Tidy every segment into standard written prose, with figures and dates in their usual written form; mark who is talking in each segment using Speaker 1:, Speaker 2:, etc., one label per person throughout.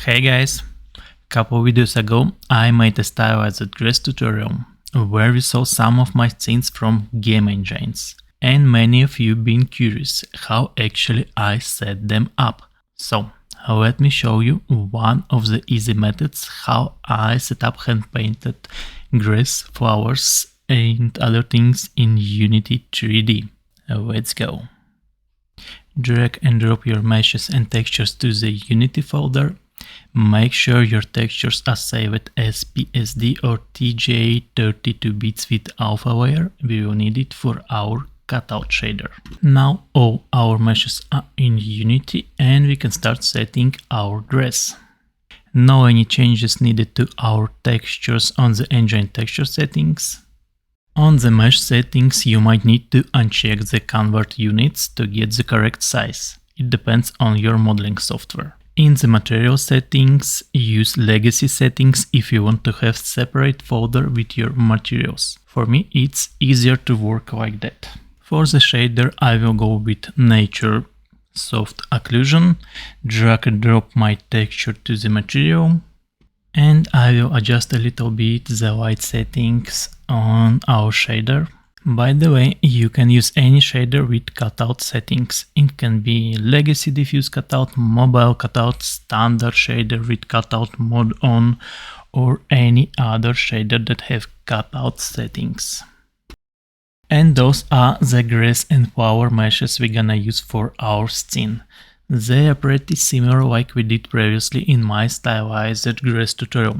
Speaker 1: Hey guys, couple videos ago I made a stylized grass tutorial where we saw some of my scenes from game engines, and many of you been curious how actually I set them up. So let me show you one of the easy methods how I set up hand painted grass, flowers and other things in Unity3D. Let's go. Drag and drop your meshes and textures to the Unity folder. Make sure your textures are saved as PSD or TGA 32 bits with alpha layer. We will need it for our cutout shader. Now all our meshes are in Unity and we can start setting our grass. No any changes needed to our textures on the engine texture settings. On the mesh settings you might need to uncheck the convert units to get the correct size. It depends on your modeling software. In the material settings, use legacy settings if you want to have separate folder with your materials. For me, it's easier to work like that. For the shader, I will go with nature soft occlusion, drag and drop my texture to the material, and I will adjust a little bit the light settings on our shader. By the way, you can use any shader with cutout settings. It can be legacy diffuse cutout, mobile cutout, standard shader with cutout mode on, or any other shader that have cutout settings. And those are the grass and flower meshes we're gonna use for our scene. They are pretty similar like we did previously in my stylized grass tutorial.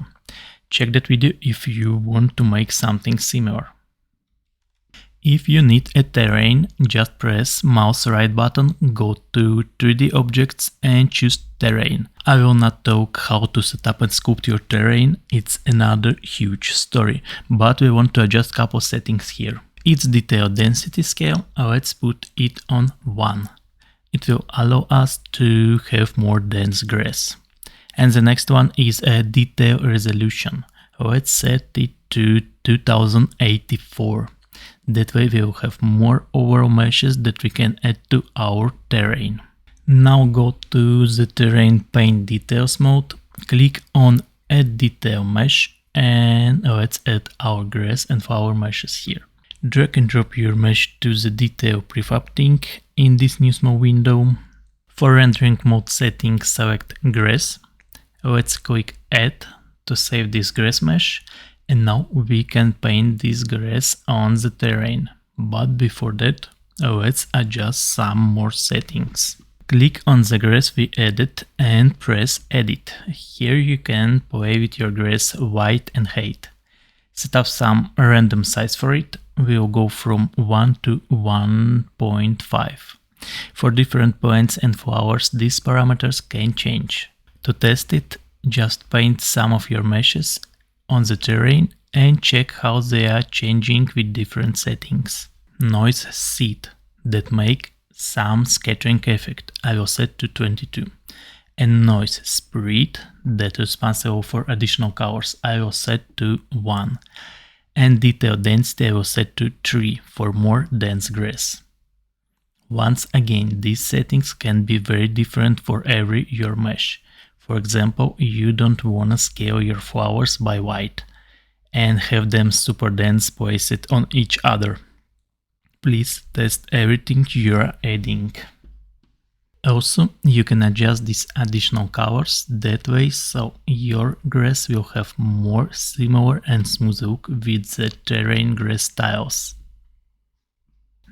Speaker 1: Check that video if you want to make something similar. If you need a terrain, just press mouse right button, go to 3D objects and choose terrain. I will not talk how to set up and sculpt your terrain, it's another huge story, but we want to adjust couple settings here. Its detail density scale, let's put it on 1. It will allow us to have more dense grass. And the next one is a detail resolution. Let's set it to 2084. That way we will have more overall meshes that we can add to our terrain. Now go to the terrain paint details mode, click on add detail mesh and let's add our grass and flower meshes here. Drag and drop your mesh to the detail prefab thing in this new small window. For rendering mode settings, select grass. Let's click add to save this grass mesh. And now we can paint this grass on the terrain. But before that, let's adjust some more settings. Click on the grass we added and press edit. Here you can play with your grass height and height. Set up some random size for it. We'll go from 1 to 1.5. For different plants and flowers, these parameters can change. To test it, just paint some of your meshes on the terrain and check how they are changing with different settings. Noise seed that make some scattering effect I will set to 22, and noise spread that is responsible for additional colors I will set to 1, and detail density I will set to 3 for more dense grass. Once again, these settings can be very different for every your mesh. For example, you don't wanna scale your flowers by white and have them super dense placed on each other. Please test everything you're adding. Also, you can adjust these additional colors that way so your grass will have more similar and smooth look with the terrain grass styles.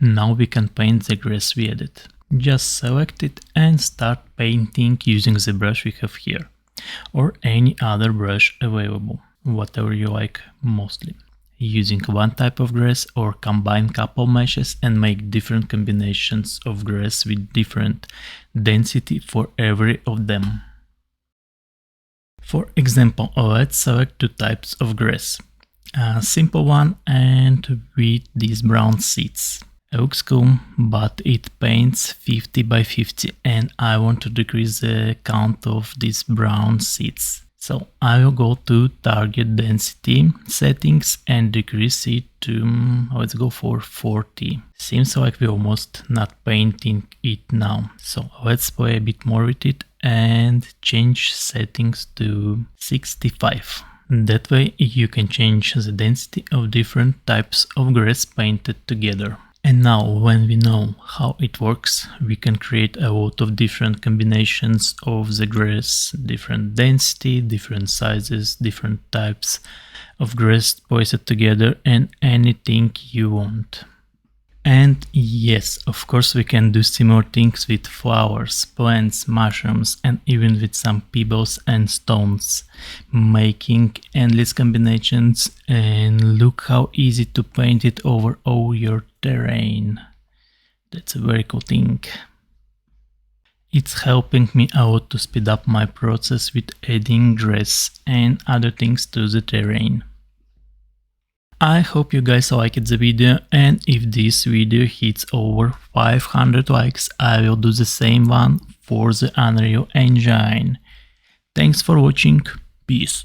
Speaker 1: Now we can paint the grass we added. Just select it and start painting using the brush we have here, or any other brush available, whatever you like mostly. Using one type of grass or combine couple meshes and make different combinations of grass with different density for every of them. For example, let's select two types of grass. A simple one and with these brown seeds. It looks cool, but it paints 50 by 50 and I want to decrease the count of these brown seeds. So I will go to target density settings and decrease it to, let's go for 40. Seems like we're almost not painting it now. So let's play a bit more with it and change settings to 65. That way you can change the density of different types of grass painted together. And now, when we know how it works, we can create a lot of different combinations of the grass, different density, different sizes, different types of grass posted together, and anything you want. And yes, of course we can do similar things with flowers, plants, mushrooms, and even with some pebbles and stones, making endless combinations, and look how easy to paint it over all your terrain. That's a very cool thing. It's helping me out to speed up my process with adding grass and other things to the terrain. I hope you guys liked the video, and if this video hits over 500 likes, I will do the same one for the Unreal Engine. Thanks for watching, peace.